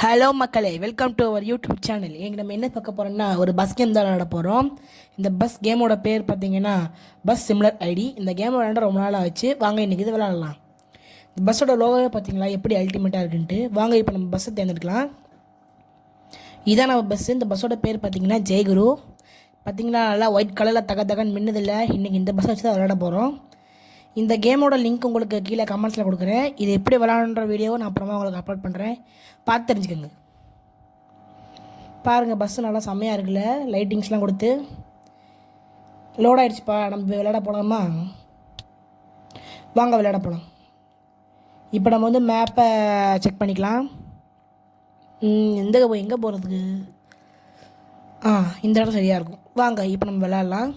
Hello மக்களே, welcome to our YouTube channel. எங்க நம்ம என்ன பார்க்க போகிறோம்னா ஒரு பஸ் கேம் தான் விளையாட போகிறோம். இந்த பஸ் கேமோட பேர் பார்த்தீங்கன்னா பஸ் சிம்லர் ஐடி. இந்த கேம் விளையாட ரொம்ப நாள் ஆச்சு. வாங்க இன்றைக்கி இது விளையாடலாம். இந்த பஸ்ஸோட லோகோவே பார்த்தீங்களா எப்படி அல்டிமேட்டாக இருக்குன்ட்டு. வாங்க இப்போ நம்ம பஸ்ஸை தேர்ந்தெடுக்கலாம். இதான் நம்ம பஸ்ஸு. இந்த பஸ்ஸோட பேர் பார்த்தீங்கன்னா ஜெயகுரு. பார்த்தீங்களா நல்லா ஒயிட் கலரில் தகன்னு மின்னதில்லை. இன்றைக்கி இந்த பஸ்ஸை வச்சு தான் விளையாட போகிறோம். இந்த கேமோட லிங்க் உங்களுக்கு கீழே கமெண்ட்ஸில் கொடுக்குறேன். இது எப்படி விளாடுன்ற வீடியோவை நான் அப்புறமா உங்களுக்கு அப்லோட் பண்ணுறேன், பார்த்து தெரிஞ்சுக்கோங்க. பாருங்கள், பஸ்ஸு நல்லா செம்மையாக இருக்குல்ல, லைட்டிங்ஸ்லாம் கொடுத்து. லோட் ஆகிடுச்சுப்பா, நம்ம விளையாட போகலாமா? வாங்க விளையாட போகலாம். இப்போ நம்ம வந்து மேப்பை செக் பண்ணிக்கலாம். எங்கே போகிறதுக்கு? இந்த இடம் சரியாக இருக்கும். வாங்க இப்போ நம்ம விளையாடலாம்.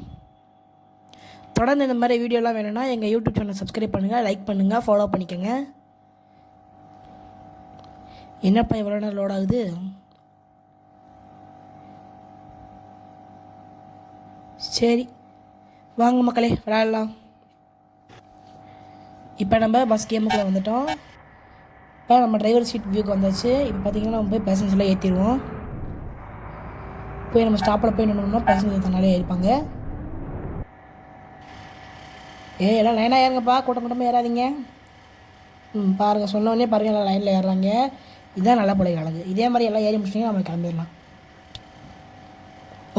தொடர்ந்து இந்த மாதிரி வீடியோலாம் வேணும்னா எங்கள் யூடியூப் சேனல் சப்ஸ்கிரைப் பண்ணுங்கள், லைக் பண்ணுங்கள், ஃபாலோ பண்ணிக்கோங்க. என்னப்பா எவ்வளோ நேரம் லோட் ஆகுது? சரி வாங்க மக்களே விளையாடலாம். இப்போ நம்ம பஸ் கேமுக்குள்ளே வந்துட்டோம். இப்போ நம்ம டிரைவர் சீட் வியூக்கு வந்தாச்சு. இப்போ பார்த்தீங்கன்னா நம்ம போய் பேசஞ்சர்லாம் ஏற்றிடுவோம். போய் நம்ம ஸ்டாப்பில் போய் நின்னோம்னா பேசஞ்சர் தன்னாலே ஏறிப்பாங்க. எல்லாம் லைனாக ஏறுங்கப்பா, கூட்டமாக ஏறாதீங்க. பாருங்கள், சொன்னோடனே பாருங்கள் எல்லாம் லைனில் ஏறுறாங்க. இதுதான் நல்ல பிள்ளை அழகு. இதே மாதிரி எல்லாம் ஏறி முடிச்சிட்டிங்கன்னா நம்ம கிளம்பிடலாம்.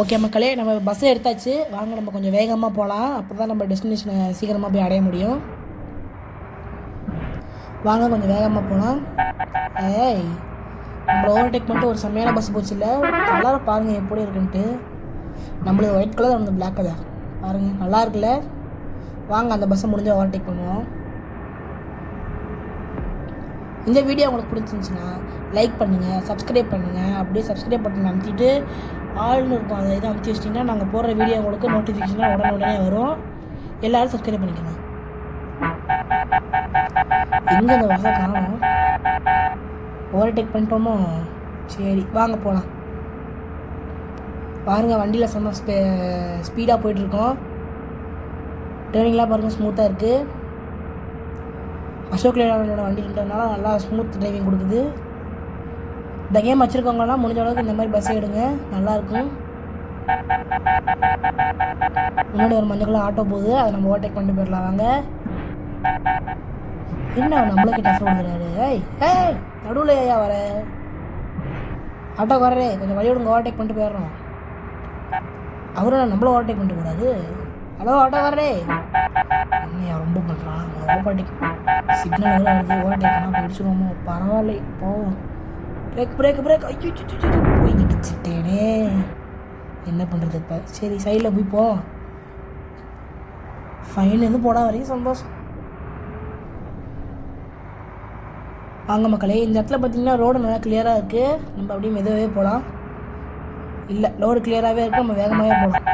ஓகே மக்களே, நம்ம பஸ்ஸை எடுத்தாச்சு. வாங்க நம்ம கொஞ்சம் வேகமாக போகலாம். அப்போ தான் நம்ம டெஸ்டினேஷனை சீக்கிரமாக போய் அடைய முடியும். வாங்க கொஞ்சம் வேகமாக போகலாம். நம்மளை ஓவர்டேக் பண்ணிட்டு ஒரு செம்மையான பஸ் போச்சு இல்லை? கலரை பாருங்கள் எப்படி இருக்குன்ட்டு. நம்மளுக்கு ஒயிட் கலர், நம்மளுக்கு பிளாக் கலர். பாருங்கள் நல்லா இருக்குல்ல? வாங்க அந்த பஸ்ஸை முடிஞ்சு ஓவர்டேக் பண்ணுவோம். இந்த வீடியோ உங்களுக்கு பிடிச்சிருந்துச்சுன்னா லைக் பண்ணுங்கள், சப்ஸ்கிரைப் பண்ணுங்கள். அப்படியே சப்ஸ்கிரைப் பட்டன் அமுத்திட்டு ஆள்னு இருக்கும், அதை இதை அமுத்தி வச்சிட்டிங்கன்னா நாங்கள் போடுற வீடியோ உங்களுக்கு நோட்டிஃபிகேஷனாக உடனே வரும். எல்லோரும் சப்ஸ்கிரைப் பண்ணிக்கோங்க. எங்கே அந்த பஸ்ஸை காணோம்? ஓவர்டேக் பண்ணிட்டோமோ? சரி வாங்க போகலாம். பாருங்கள், வண்டியில் செம்ம ஸ்பீடாக போயிட்டுருக்கோம். டிரைவிங்லாம் பாருங்கள் ஸ்மூத்தாக இருக்குது. அசோக் லேலண்டோட வண்டின்றதுனால நல்லா ஸ்மூத் டிரைவிங் கொடுக்குது. இந்த கேம் வச்சுருக்கவங்கலாம் முடிஞ்ச அளவுக்கு இந்த மாதிரி பஸ் எடுங்க, நல்லாயிருக்கும். முன்னாடி ஒரு மஞ்சள் கலர் ஆட்டோ போகுது, அதை நம்ம ஓவர்டேக் பண்ணிட்டு போயிடலாம். வாங்க. என்ன நம்மளுக்கு டஃப் கொடுக்குறாரு? ஏய் நடுவில் ஐயா வர ஆட்டோ வரே, கொஞ்சம் வழி விடுங்க, ஓவர்டேக் பண்ணிட்டு போயிடுறோம். அவரும் நம்மளும் ஓவர்டேக் பண்ணிட்டு போகிறாரு. ஹலோ ஆட்டோ வர்றே, என்னையா ரொம்ப பண்ணுறான்? ஓவர்டேக் சிக்னல் வேறு வருது, ஓவர்டேக் பண்ணால் போயிடுச்சுருவோமோ? பரவாயில்ல, போவோம். பிரேக் ஐயோ போய் இடிச்சிட்டேனே, என்ன பண்ணுறது இப்போ? சரி சைடில் போய் போ. ஃபைன் எதுவும் போட வரைக்கும் சந்தோஷம். வாங்க மக்களே, இந்த இடத்துல பார்த்தீங்கன்னா ரோடு நல்லா கிளியராக இருக்குது. நம்ம அப்படியே மெதுவாகவே போகலாம். இல்லை, ரோடு கிளியராகவே இருக்குது, நம்ம வேகமாகவே போகலாம்.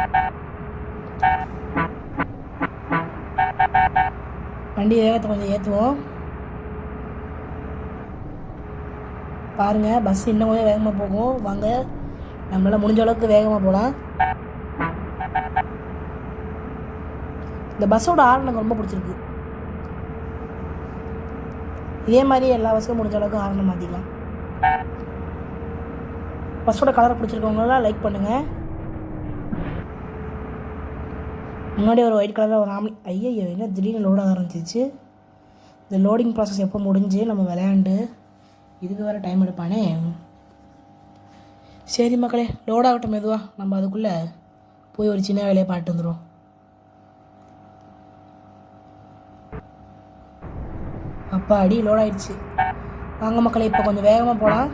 வண்டி வேகத்தை கொஞ்சம் ஏற்றுவோம். பாருங்கள், பஸ் இன்னும் கொஞ்சம் வேகமாக போகும். வாங்க நம்மளால் முடிஞ்ச அளவுக்கு வேகமாக போகலாம். இந்த பஸ்ஸோட ஹார்ன் எனக்கு ரொம்ப பிடிச்சிருக்கு. இதே மாதிரி எல்லா பஸ்ஸும் முடிஞ்ச அளவுக்கு ஹார்னை மாற்றிக்கலாம். பஸ்ஸோட கலரை பிடிச்சிருக்கவங்களாம் லைக் பண்ணுங்கள். முன்னாடி ஒரு ஒயிட் கலரில் ஒரு ஆம்னி. ஐயோ என்ன திடீர்னு லோட் ஆக ஆரம்பிச்சிச்சு. இந்த லோடிங் ப்ராசஸ் எப்போ முடிஞ்சு நம்ம விளையாண்டு இதுக்கு வேறு டைம் எடுப்பானே. சரி மக்களே, லோட் ஆகட்டும் மெதுவாக. நம்ம அதுக்குள்ளே போய் ஒரு சின்ன வேலையை பாட்டு வந்துடும். அப்பா அடி லோட் ஆகிடுச்சு. வாங்க மக்களே, இப்போ கொஞ்சம் வேகமாக போகலாம்.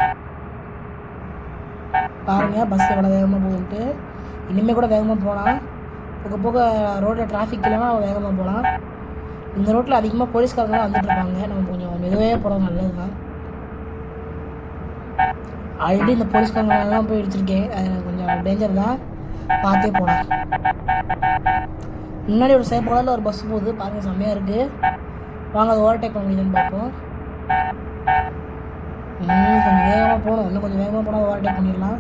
பாருங்கள் பஸ் எவ்வளோ வேகமாக போகுதுன்ட்டு. இனிமேல் கூட வேகமாக போகலாம். போக ரோட்டில் டிராஃபிக் இல்லைன்னா வேகமாக போகலாம். இந்த ரோட்டில் அதிகமாக போலீஸ்காரங்களாம் வந்துட்டுருப்பாங்க. நம்ம கொஞ்சம் மெதுவாக போகிறது நல்லது தான். ஆல்ரெடி இந்த போலீஸ்காரங்களாம் போய் எடுத்துருக்கேன், அது கொஞ்சம் டேஞ்சர் தான், பார்த்தே போகலாம். முன்னாடி ஒரு சேஃப் கலரில் ஒரு பஸ் போகுது, பாருங்கள் செம்மையாக இருக்குது. வாங்க அதை ஓவர்டேக் பண்ண முடியுதுன்னு பார்ப்போம். கொஞ்சம் வேகமாக போகணும், இன்னும் கொஞ்சம் வேகமாக போனால் ஓவர்டேக் பண்ணிடலாம்.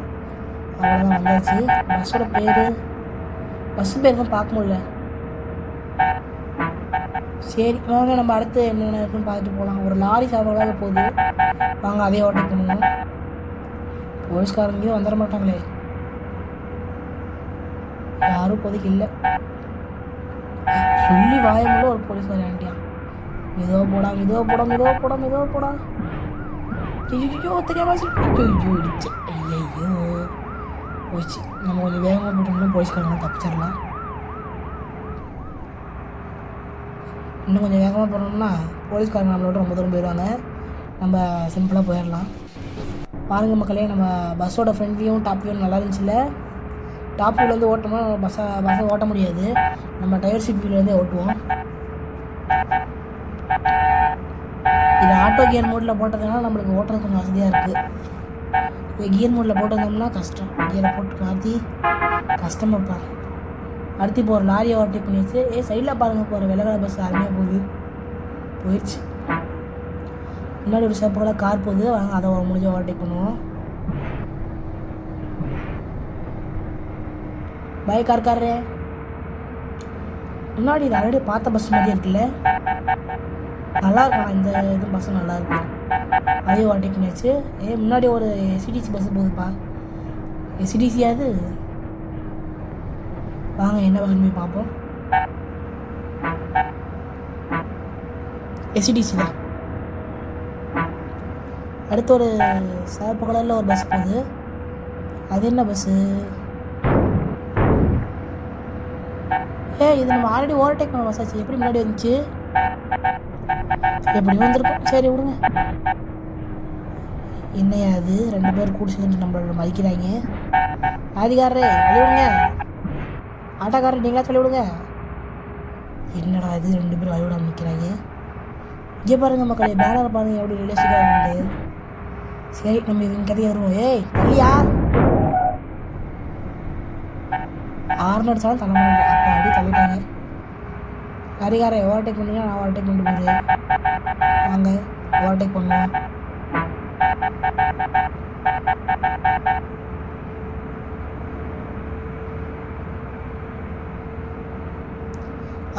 அவ்வளோதான், வந்தாச்சு. பஸ்ஸோட பஸ்ஸு பேருக்கும் பார்க்க முடியல. சரி வாங்க நம்ம அடுத்து என்னென்ன இருக்குன்னு பார்த்துட்டு போகலாம். ஒரு லாரி சாப்பிட போகுது, வாங்க அதே ஓவர்டேக் பண்ணுவோம். போலீஸ்காரங்க வந்துட மாட்டாங்களே, யாரும் இப்போதைக்கு இல்லை. சொல்லி வாயமுள்ள ஒரு போலீஸ்கார ஆண்டியா. மெதுவாக போடா மெதுவாக போடா மெதுவாக போடா மெதுவாக போடா. ஐயோ தெரியாம ஐயோ இடிச்சு ஐயோ போச்சு. நம்ம கொஞ்சம் வேகமாக போட்டோம்னா போலீஸ்காரங்க தப்பிச்சிடலாம். இன்னும் கொஞ்சம் வேகமாக போனோம்னா போலீஸ்காரங்க நம்மளோட ரொம்ப தூரம் போயிடுவாங்க. நம்ம சிம்பிளாக போயிடலாம். பாருங்கள் மக்களே, நம்ம பஸ்ஸோட ஃப்ரண்ட் வியூவும் டாப் வியூவும் நல்லா இருந்துச்சுல்ல. டாப் வியூலேருந்து ஓட்டோம்னா பஸ்ஸை ஓட்ட முடியாது. நம்ம டயர் சீட் வியூலேருந்தே ஓட்டுவோம். இது ஆட்டோ கியர் மோடில் போட்டதுனால நம்மளுக்கு ஓட்டுறது கொஞ்சம் வசதியாக இருக்குது. இப்போ கியர் மோடில் போட்டிருந்தோம்னா கஷ்டம். கியரை போட்டு மாற்றி கஷ்டமாப்பா. அடுத்து இப்போ ஒரு லாரியை ஓவர்டேக் பண்ணிடுச்சு. சைடில் பாருங்கள், போகிற வெள்ளை பஸ் அருமையாக போயிடுச்சு. முன்னாடி ஒரு சேப்போட கார் போகுது, வாங்க அதை முடிஞ்சு ஓவர்டேக் பண்ணுவோம். பாய் கார்காரரே. முன்னாடி இது ஆல்ரெடி பார்த்த பஸ் மாதிரியே இருக்குல்ல, நல்லா இருக்கும். இந்த இது பஸ்ஸும் நல்லா இருக்கு. அதையும் ஓவர்டேக் பண்ணியாச்சு. முன்னாடி ஒரு எஸ்டிசி பஸ் போகுதுப்பா. எஸ்டிசியாது, வாங்க என்ன பஸ்ன்னு போய் பார்ப்போம். எஸ்டிசி தான். அடுத்து ஒரு சிவப்பு கலரில் ஒரு பஸ் போகுது. அது என்ன பஸ்ஸு? இது நம்ம ஆல்ரெடி ஓவர்டேக் பண்ண பஸ் ஆச்சு. எப்படி முன்னாடி வந்துச்சு? எப்படி வந்திருக்கோம்? சரி விடுங்க. என்னையா அது, 2 பேர் கூடி சேர்ந்து நம்மளோட மதிக்கிறாங்க. ஆதிகாரரே வழி விடுங்க. ஆட்டோக்காரர் நீங்களா சொல்லி விடுங்க. என்னடா இது, 2 பேரும் வழி விடாமல் நிற்கிறாங்க. இங்கே பாருங்க மக்களே, பேனர் பாருங்க எப்படி ரியலிஸ்டிக்காக இருக்குது. சரி நம்ம இவங்க கதையை வருவோம். தள்ளியா ஆறுனு அடிச்சாலும் தள்ள முடியாது. அப்போ அடி தள்ளிட்டாங்க. அதிகாரை ஓவர்டேக் பண்ணிங்க, நான் ஓவர்டேக் பண்ணிட்டு போகிறேன். வாங்க ஓவர்டேக் பண்ணுவோம்.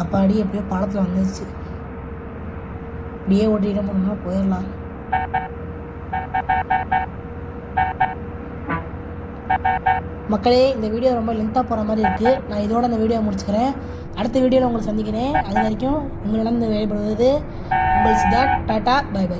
அப்போ அடி எப்படியோ பாலத்தில் வந்துருச்சு. இப்படியே ஓட்டிகிட்டே போனோம்னா போயிடலாம். மக்களே, இந்த வீடியோ ரொம்ப லென்த்தாக போகிற மாதிரி இருக்குது. நான் இதோட இந்த வீடியோ முடிச்சுக்கிறேன். அடுத்த வீடியோவில் உங்களை சந்திக்கிறேன். அது வரைக்கும் உங்களிடம் விடைபெறுவது உங்கள் சித்தார்த். Tata, by by.